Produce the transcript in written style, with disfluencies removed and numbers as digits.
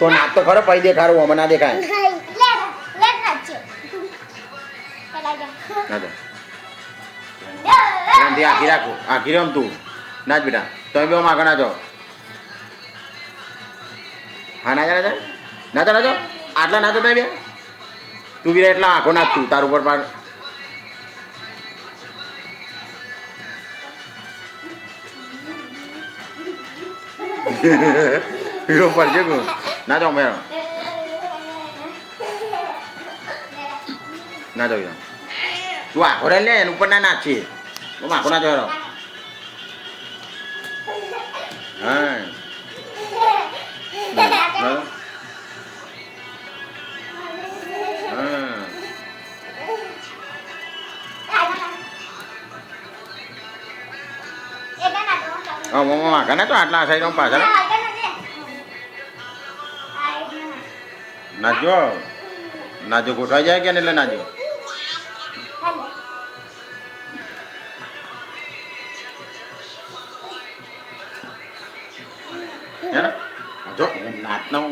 તો નાચ તો ખરો પછી દેખાડું અમે ના દેખાય આખી રાખું આખી રમ તું નાચ બેટા તમે બે આગળ નાચો હા નાચા નાચા નાચો નાચો આટલા નાચો તમે બે તું બી એટલા આંખો નાચ તું તાર ઉપર પાર હીરો પડશે તું નાચો મેરો નાચો તું આખો રે લે એની ઉપર ના નાચી તું આખો નાચો હેરો હા હા મમ્મા માગા ના તો આટલા સાઈડ પાછળ નાચજો નાચો ગોઠવાઈ જાય કે એટલે નાચો હે ને જો નાચના